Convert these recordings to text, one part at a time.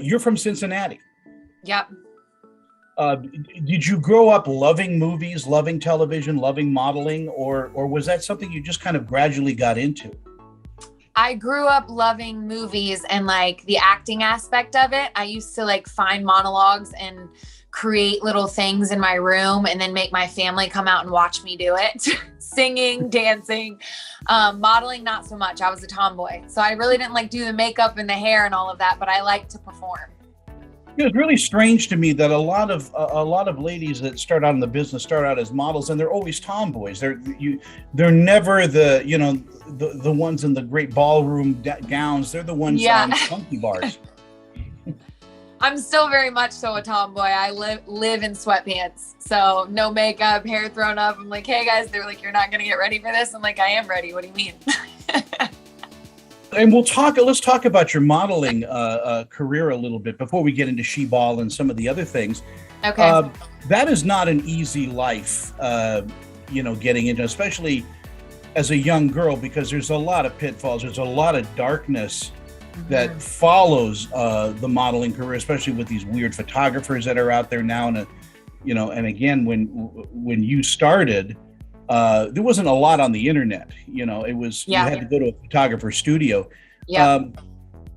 You're from Cincinnati. Yep. Did you grow up loving movies, loving television, loving modeling, or was that something you just kind of gradually got into? I grew up loving movies and like the acting aspect of it. I used to like find monologues and create little things in my room and then make my family come out and watch me do it. Singing, dancing, modeling, not so much. I was a tomboy. So I really didn't like do the makeup and the hair and all of that, but I like to perform. It's really strange to me that a lot of ladies that start out in the business start out as models, and they're always tomboys. They're never the ones in the great ballroom gowns. They're the ones on funky bars. I'm still very much so a tomboy. I live in sweatpants, so no makeup, hair thrown up. I'm like, hey guys, they're like, you're not gonna get ready for this. I'm like, I am ready. What do you mean? And let's talk about your modeling career a little bit before we get into She-Ball and some of the other things. Okay. That is not an easy life, getting into, especially as a young girl, because there's a lot of pitfalls. There's a lot of darkness that follows the modeling career, especially with these weird photographers that are out there now. And again, when you started, there wasn't a lot on the internet. It was, you had to go to a photographer's studio. Yeah.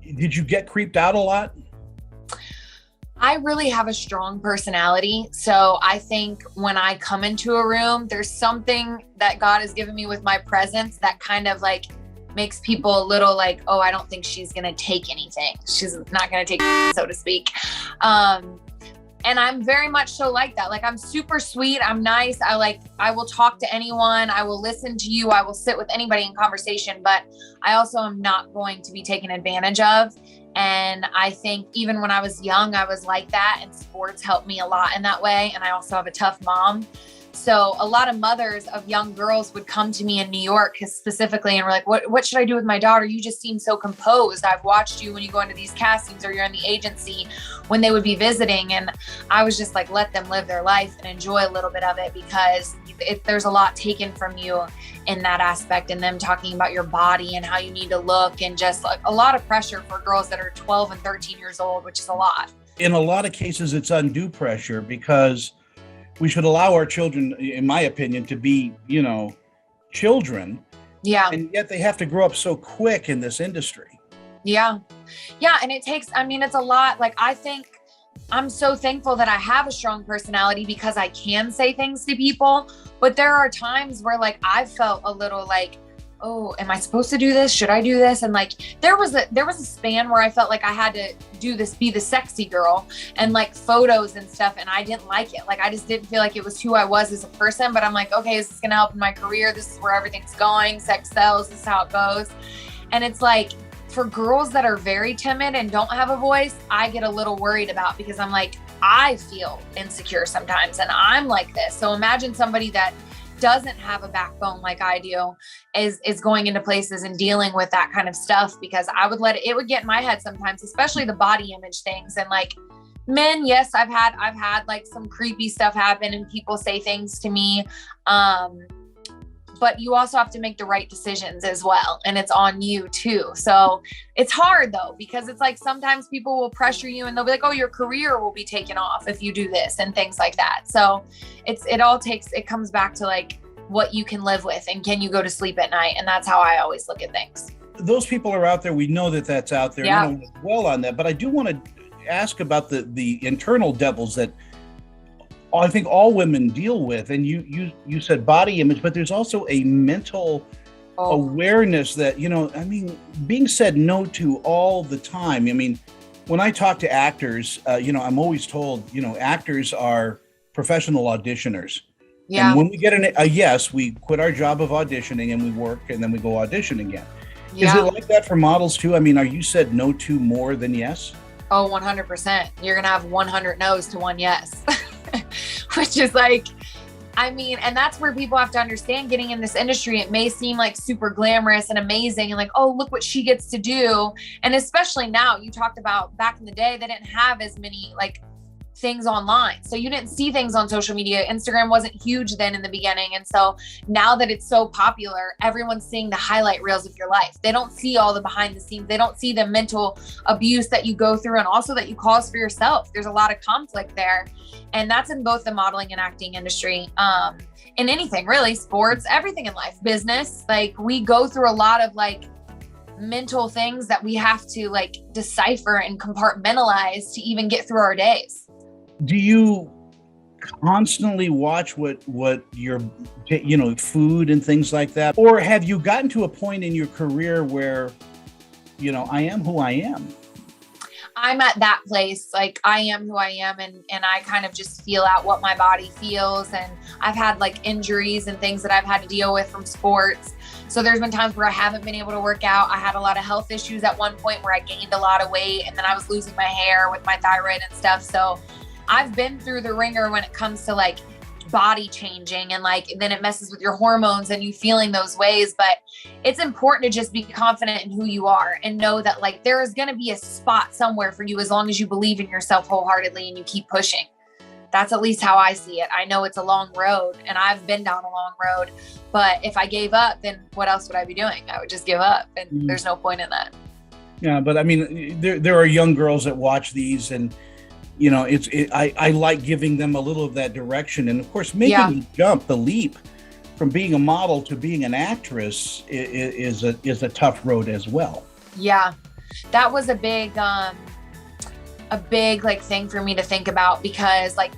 Did you get creeped out a lot? I really have a strong personality. So I think when I come into a room, there's something that God has given me with my presence that kind of like makes people a little like, oh, I don't think she's going to take anything. She's not going to take, so to speak. And I'm very much so like that. Like, I'm super sweet. I'm nice. I will talk to anyone. I will listen to you. I will sit with anybody in conversation, but I also am not going to be taken advantage of. And I think even when I was young, I was like that, and sports helped me a lot in that way. And I also have a tough mom. So a lot of mothers of young girls would come to me in New York specifically and were like, what should I do with my daughter? You just seem so composed. I've watched you when you go into these castings or you're in the agency when they would be visiting. And I was just like, let them live their life and enjoy a little bit of it, because there's a lot taken from you in that aspect, and them talking about your body and how you need to look, and just like a lot of pressure for girls that are 12 and 13 years old, which is a lot. In a lot of cases, it's undue pressure, because we should allow our children, in my opinion, to be, children. Yeah. And yet they have to grow up so quick in this industry. Yeah. Yeah. And it's a lot. Like, I think I'm so thankful that I have a strong personality because I can say things to people. But there are times where like I felt a little like, oh, am I supposed to do this? Should I do this? And like, there was a span where I felt like I had to do this, be the sexy girl, and like photos and stuff. And I didn't like it. Like, I just didn't feel like it was who I was as a person, but I'm like, okay, is this going to help in my career? This is where everything's going. Sex sells. This is how it goes. And it's like, for girls that are very timid and don't have a voice, I get a little worried about, because I'm like, I feel insecure sometimes and I'm like this. So imagine somebody that doesn't have a backbone like I do is going into places and dealing with that kind of stuff, because I would it would get in my head sometimes, especially the body image things. And like men, yes, I've had like some creepy stuff happen and people say things to me. But you also have to make the right decisions as well. And it's on you too. So it's hard though, because it's like, sometimes people will pressure you and they'll be like, oh, your career will be taken off if you do this and things like that. So it comes back to like what you can live with and can you go to sleep at night? And that's how I always look at things. Those people are out there. We know that that's out there. Yeah. I don't want to dwell on that, but I do want to ask about the internal devils that I think all women deal with. And you said body image, but there's also a mental awareness that, being said no to all the time. I mean, when I talk to actors, I'm always told, actors are professional auditioners. Yeah. And when we get a yes, we quit our job of auditioning and we work, and then we go audition again. Yeah. Is it like that for models too? I mean, are you said no to more than yes? Oh, 100%. You're going to have 100 no's to one yes. Which is like, and that's where people have to understand, getting in this industry, it may seem like super glamorous and amazing and like, oh, look what she gets to do. And especially now, you talked about back in the day, they didn't have as many like things online. So you didn't see things on social media. Instagram wasn't huge then in the beginning. And so now that it's so popular, everyone's seeing the highlight reels of your life. They don't see all the behind the scenes. They don't see the mental abuse that you go through and also that you cause for yourself. There's a lot of conflict there. And that's in both the modeling and acting industry. In anything really, sports, everything in life, business, like we go through a lot of like mental things that we have to like decipher and compartmentalize to even get through our days. Do you constantly watch what your, you know, food and things like that? Or have you gotten to a point in your career where, you know, I am who I am? I'm at that place, like I am who I am, and I kind of just feel out what my body feels. And I've had like injuries and things that I've had to deal with from sports. So there's been times where I haven't been able to work out. I had a lot of health issues at one point where I gained a lot of weight, and then I was losing my hair with my thyroid and stuff. So I've been through the ringer when it comes to like body changing, and like then it messes with your hormones and you feeling those ways. But it's important to just be confident in who you are and know that like there is going to be a spot somewhere for you as long as you believe in yourself wholeheartedly and you keep pushing. That's at least how I see it. I know it's a long road and I've been down a long road, but if I gave up, then what else would I be doing? I would just give up, and there's no point in that. Yeah, but I mean, there are young girls that watch these, and you know, I like giving them a little of that direction. And of course, making the jump, the leap from being a model to being an actress is a tough road as well. Yeah, that was a big like thing for me to think about, because like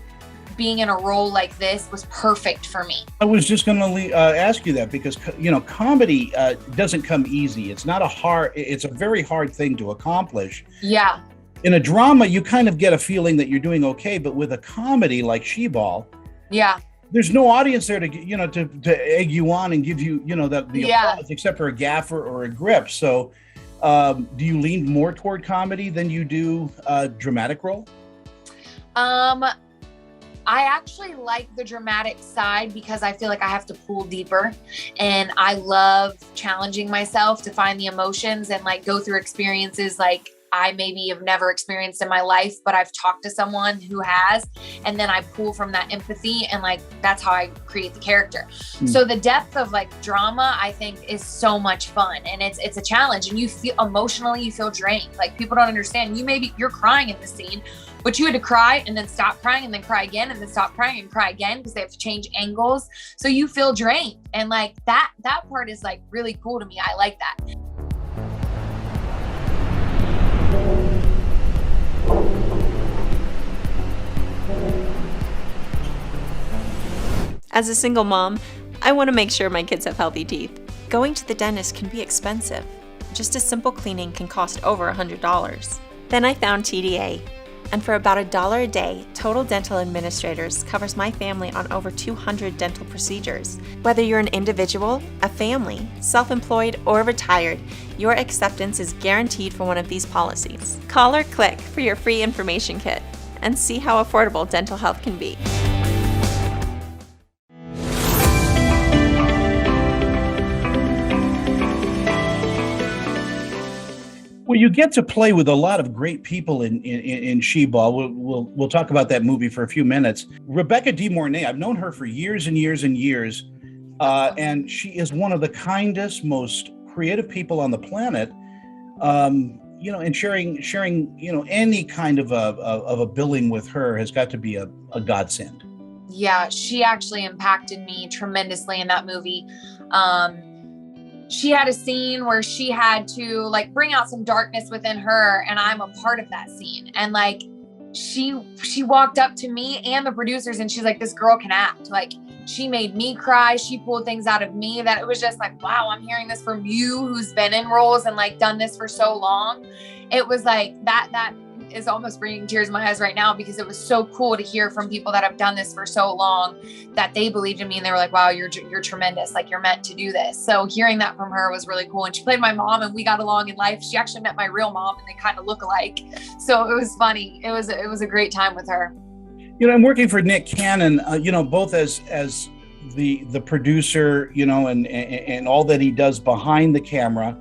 being in a role like this was perfect for me. I was just going to ask you that, because, you know, comedy doesn't come easy. It's a very hard thing to accomplish. Yeah. In a drama, you kind of get a feeling that you're doing okay, but with a comedy like She-Ball, there's no audience there to, you know, to egg you on and give you, you know, the applause, except for a gaffer or a grip. So do you lean more toward comedy than you do dramatic role? I actually like the dramatic side because I feel like I have to pull deeper, and I love challenging myself to find the emotions and like go through experiences like I maybe have never experienced in my life, but I've talked to someone who has, and then I pull from that empathy, and like, that's how I create the character. So the depth of like drama, I think, is so much fun, and it's a challenge, and you feel emotionally, you feel drained. Like people don't understand, you're crying in the scene, but you had to cry and then stop crying and then cry again and then stop crying and cry again because they have to change angles. So you feel drained, and like that part is like really cool to me. I like that. As a single mom, I want to make sure my kids have healthy teeth. Going to the dentist can be expensive. Just a simple cleaning can cost over $100. Then I found TDA, and for about $1 a day, Total Dental Administrators covers my family on over 200 dental procedures. Whether you're an individual, a family, self-employed, or retired, your acceptance is guaranteed for one of these policies. Call or click for your free information kit and see how affordable dental health can be. Well, you get to play with a lot of great people in She-Ball. We'll talk about that movie for a few minutes. Rebecca De Mornay, I've known her for years and years and years, and she is one of the kindest, most creative people on the planet. You know, and sharing, you know, any kind of a billing with her has got to be a godsend. Yeah, she actually impacted me tremendously in that movie. She had a scene where she had to like bring out some darkness within her, and I'm a part of that scene. And like, she walked up to me and the producers, and she's like, this girl can act. Like, she made me cry. She pulled things out of me that it was just like, wow, I'm hearing this from you who's been in roles and like done this for so long. It was like that is almost bringing tears in my eyes right now, because it was so cool to hear from people that have done this for so long that they believed in me, and they were like, wow, you're tremendous. Like, you're meant to do this. So hearing that from her was really cool. And she played my mom, and we got along in life. She actually met my real mom, and they kind of look alike. So it was funny. It was a great time with her. You know, I'm working for Nick Cannon, you know, both as the producer, you know, and all that he does behind the camera,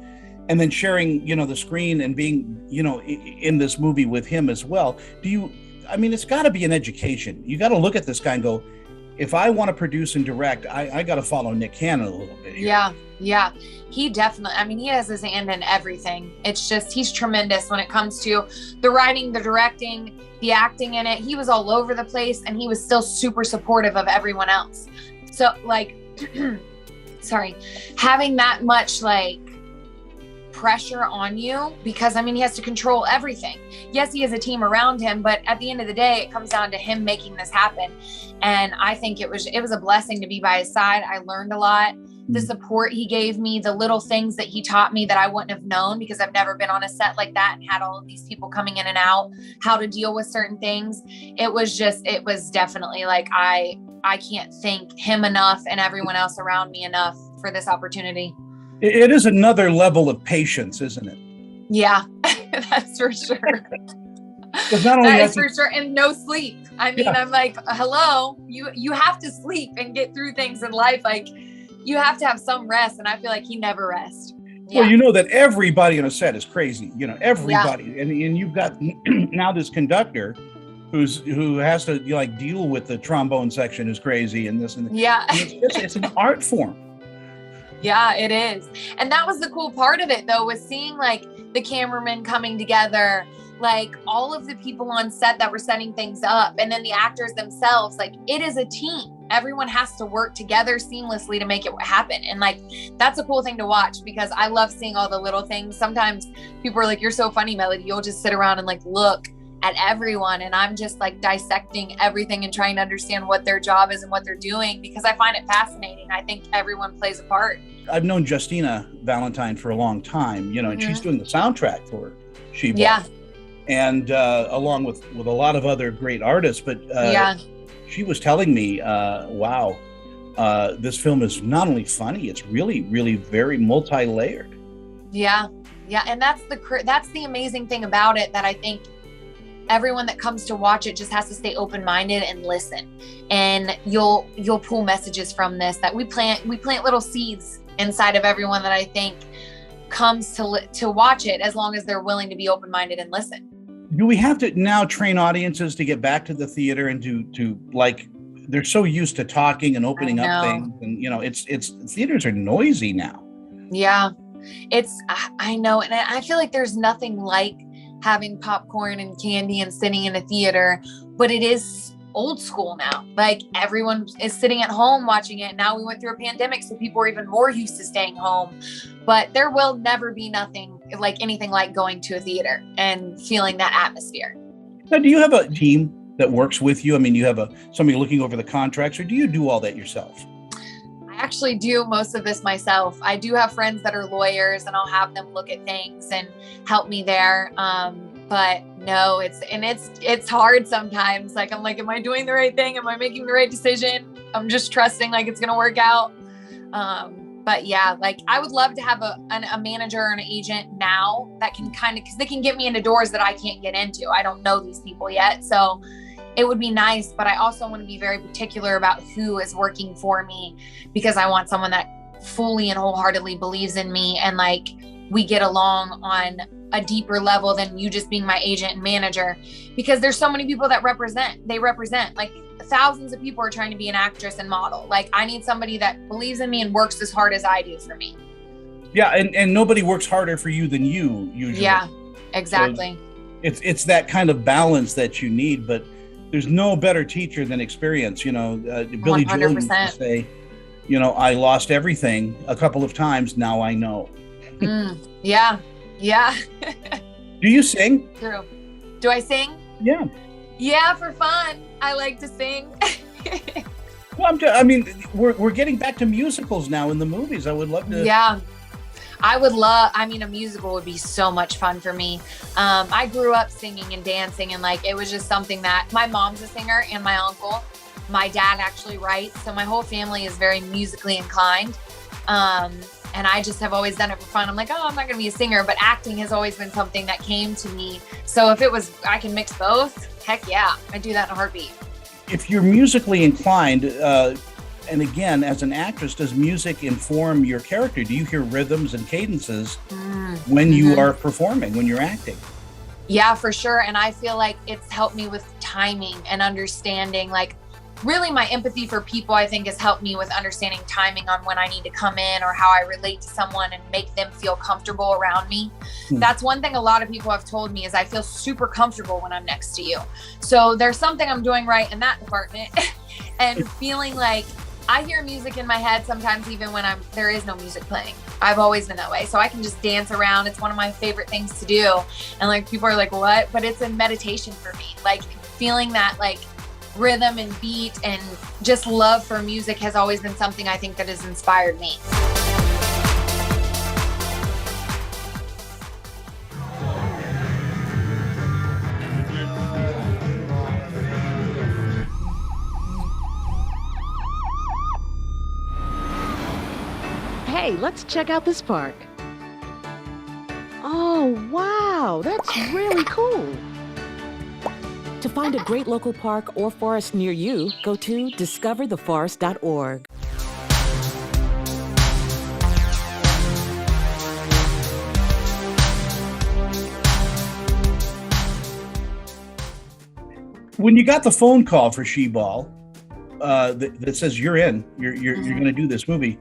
and then sharing, you know, the screen and being, you know, in this movie with him as well. I mean, it's got to be an education. You got to look at this guy and go, if I want to produce and direct, I got to follow Nick Cannon a little bit here. Yeah. He definitely, I mean, he has his hand in everything. It's just, he's tremendous when it comes to the writing, the directing, the acting in it. He was all over the place, and he was still super supportive of everyone else. So like, sorry, having that much like pressure on you, because I mean, he has to control everything. Yes, he has a team around him, but at the end of the day, it comes down to him making this happen. And I think it was a blessing to be by his side. I learned a lot. The support he gave me, the little things that he taught me that I wouldn't have known, because I've never been on a set like that and had all of these people coming in and out, how to deal with certain things. It was definitely like, I can't thank him enough and everyone else around me enough for this opportunity. It is another level of patience, isn't it? Yeah, that's for sure. Not only that is for sure. And no sleep. I mean, yeah. I'm like, hello, you have to sleep and get through things in life. Like, you have to have some rest. And I feel like he never rests. Yeah. Well, you know that everybody on a set is crazy, everybody. Yeah. And you've got now this conductor who has to like deal with the trombone section is crazy and this and that. Yeah. And it's an art form. Yeah, it is. And that was the cool part of it though, was seeing like the cameramen coming together, like all of the people on set that were setting things up, and then the actors themselves. Like, it is a team. Everyone has to work together seamlessly to make it happen. And like, that's a cool thing to watch, because I love seeing all the little things. Sometimes people are like, you're so funny, Melody. You'll just sit around and like look at everyone, and I'm just like dissecting everything and trying to understand what their job is and what they're doing, because I find it fascinating. I think everyone plays a part. I've known Justina Valentine for a long time, and she's doing the soundtrack for She-Wolf. Yeah. And along with a lot of other great artists, but she was telling me, wow, this film is not only funny, it's really, really very multi-layered. Yeah. And that's the amazing thing about it, that I think everyone that comes to watch it just has to stay open-minded and listen. And you'll pull messages from this, that we plant little seeds inside of everyone that I think comes to watch it, as long as they're willing to be open-minded and listen. Do we have to now train audiences to get back to the theater and to like, they're so used to talking and opening up things, and it's theaters are noisy now. Yeah, I know. And I feel like there's nothing like having popcorn and candy and sitting in a theater, but it is old school now. Like, everyone is sitting at home watching it. Now we went through a pandemic, so people are even more used to staying home, but there will never be anything like going to a theater and feeling that atmosphere. Now, do you have a team that works with you? I mean, you have somebody looking over the contracts, or do you do all that yourself? I actually do most of this myself. I do have friends that are lawyers, and I'll have them look at things and help me there. But no, it's hard sometimes. Like, I'm like, am I doing the right thing? Am I making the right decision? I'm just trusting like it's going to work out. But yeah, like, I would love to have a manager or an agent now that can because they can get me into doors that I can't get into. I don't know these people yet. So it would be nice, but I also want to be very particular about who is working for me, because I want someone that fully and wholeheartedly believes in me, and like, we get along on a deeper level than you just being my agent and manager, because there's so many people that represent like thousands of people are trying to be an actress and model. Like, I need somebody that believes in me and works as hard as I do for me. Yeah. And nobody works harder for you than you usually. Yeah, exactly. So it's that kind of balance that you need, but there's no better teacher than experience. Billy 100%. Joel used to say, I lost everything a couple of times. Now I know. Yeah. Do you sing? True. Do I sing? Yeah. Yeah, for fun. I like to sing. Well, we're getting back to musicals now in the movies. I would love to. Yeah. a musical would be so much fun for me. I grew up singing and dancing, and like, it was just something that my mom's a singer, and my uncle, my dad actually writes. So my whole family is very musically inclined. And I just have always done it for fun. I'm like, oh, I'm not going to be a singer, but acting has always been something that came to me. So if I can mix both, heck yeah, I'd do that in a heartbeat. If you're musically inclined, and again, as an actress, does music inform your character? Do you hear rhythms and cadences when you are performing, when you're acting? Yeah, for sure. And I feel like it's helped me with timing and understanding, like really my empathy for people, I think has helped me with understanding timing on when I need to come in or how I relate to someone and make them feel comfortable around me. That's one thing a lot of people have told me is I feel super comfortable when I'm next to you. So there's something I'm doing right in that department and feeling like I hear music in my head sometimes even when there is no music playing. I've always been that way. So I can just dance around. It's one of my favorite things to do. And like people are like, what? But it's a meditation for me. Like feeling that like rhythm and beat and just love for music has always been something I think that has inspired me. Hey, let's check out this park. Oh, wow, that's really cool. To find a great local park or forest near you, go to discovertheforest.org. When you got the phone call for She-Ball that says you're in, you're going to do this movie,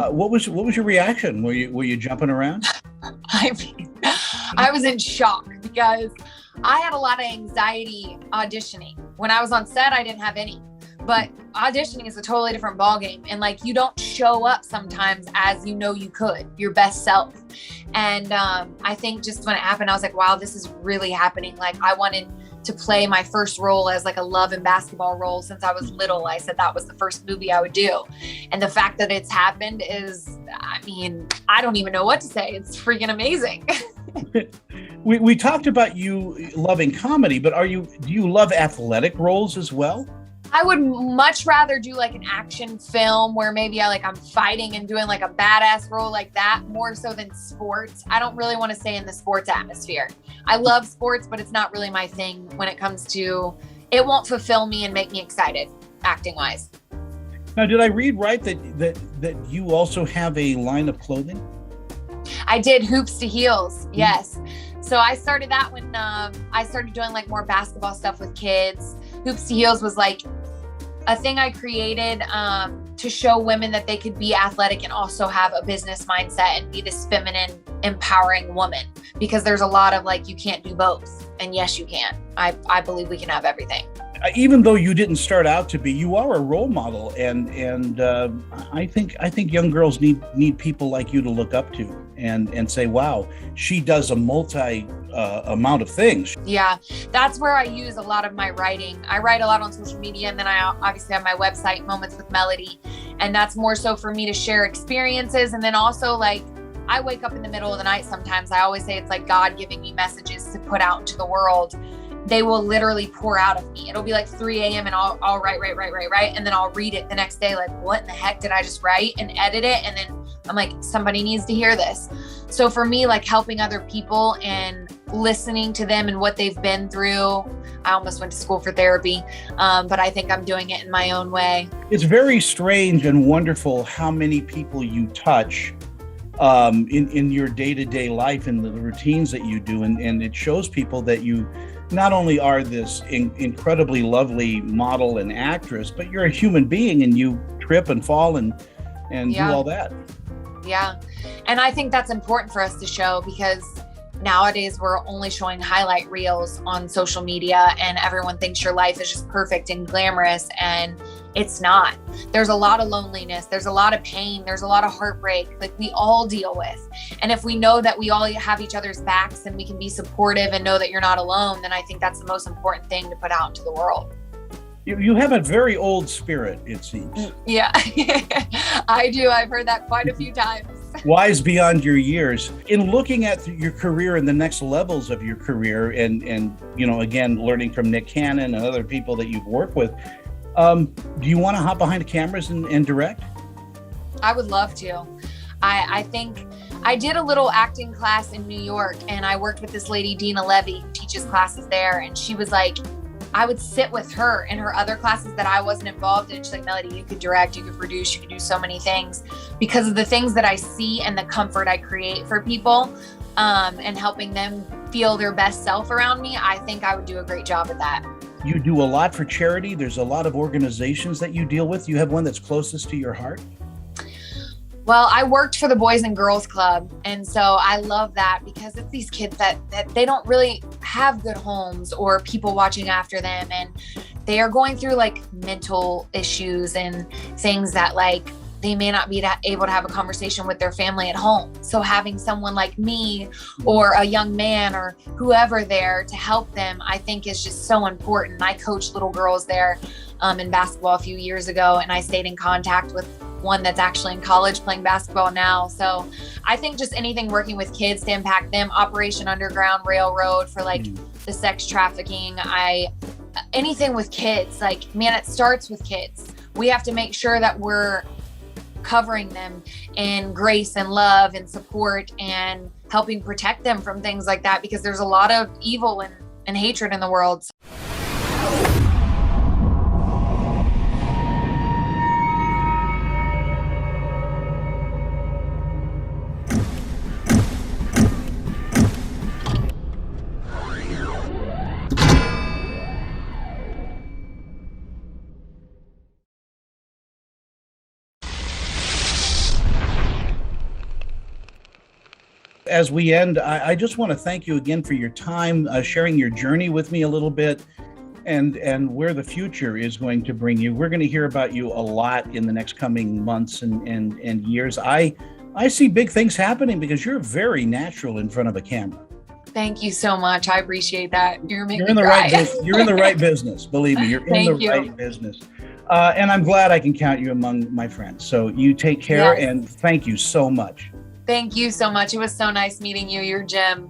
what was your reaction? Were you jumping around? I mean, I was in shock because I had a lot of anxiety auditioning. When I was on set, I didn't have any, but auditioning is a totally different ballgame. And like, you don't show up sometimes as you know you could, your best self. And I think just when it happened, I was like, wow, this is really happening. Like I wanted to play my first role as like a love and basketball role since I was little. I said that was the first movie I would do. And the fact that it's happened is, I mean, I don't even know what to say. It's freaking amazing. We talked about you loving comedy, but do you love athletic roles as well? I would much rather do like an action film where maybe I'm fighting and doing like a badass role like that more so than sports. I don't really want to stay in the sports atmosphere. I love sports, but it's not really my thing when it comes to, it won't fulfill me and make me excited acting wise. Now, did I read right that you also have a line of clothing? I did Hoops to Heels. Yes. So I started that when I started doing like more basketball stuff with kids. Hoops to Heels was like a thing I created to show women that they could be athletic and also have a business mindset and be this feminine, empowering woman. Because there's a lot of like, you can't do both. And yes, you can. I believe we can have everything. Even though you didn't start out to be, you are a role model, and I think young girls need people like you to look up to and say, wow, she does a multi amount of things. Yeah, that's where I use a lot of my writing. I write a lot on social media, and then I obviously have my website, Moments with Melody, and that's more so for me to share experiences, and then also like I wake up in the middle of the night sometimes. I always say it's like God giving me messages to put out into the world. They will literally pour out of me. It'll be like 3 a.m. and I'll write. And then I'll read it the next day. Like, what in the heck did I just write, and edit it? And then I'm like, somebody needs to hear this. So for me, like helping other people and listening to them and what they've been through. I almost went to school for therapy, but I think I'm doing it in my own way. It's very strange and wonderful how many people you touch in your day-to-day life and the routines that you do. And it shows people that you not only are this incredibly lovely model and actress, but you're a human being and you trip and fall and do all that. Yeah. And I think that's important for us to show, because nowadays we're only showing highlight reels on social media and everyone thinks your life is just perfect and glamorous, and it's not. There's a lot of loneliness. There's a lot of pain. There's a lot of heartbreak, like we all deal with. And if we know that we all have each other's backs and we can be supportive and know that you're not alone, then I think that's the most important thing to put out into the world. You have a very old spirit, it seems. Yeah, I do. I've heard that quite a few times. Wise beyond your years. In looking at your career and the next levels of your career and again, learning from Nick Cannon and other people that you've worked with, do you want to hop behind the cameras and direct? I would love to. I think I did a little acting class in New York, and I worked with this lady, Dina Levy, who teaches classes there. And she was like, I would sit with her in her other classes that I wasn't involved in. She's like, Melody, you could direct, you could produce, you could do so many things because of the things that I see and the comfort I create for people, and helping them feel their best self around me, I think I would do a great job at that. You do a lot for charity. There's a lot of organizations that you deal with. You have one that's closest to your heart? Well, I worked for the Boys and Girls Club. And so I love that because it's these kids that they don't really have good homes or people watching after them. And they are going through like mental issues and things that like they may not be able to have a conversation with their family at home. So having someone like me or a young man or whoever there to help them, I think is just so important. I coached little girls there in basketball a few years ago, and I stayed in contact with one that's actually in college playing basketball now. So I think just anything working with kids to impact them, Operation Underground Railroad for like the sex trafficking, anything with kids, like, man, it starts with kids. We have to make sure that we're covering them in grace and love and support and helping protect them from things like that, because there's a lot of evil and hatred in the world. As we end, I just want to thank you again for your time, sharing your journey with me a little bit, and where the future is going to bring you. We're going to hear about you a lot in the next coming months and years. I see big things happening because you're very natural in front of a camera. Thank you so much. I appreciate that. You're in the right business. Believe me, you're in the right business. And I'm glad I can count you among my friends. So you take care, and thank you so much. Thank you so much. It was so nice meeting you. You're Jim.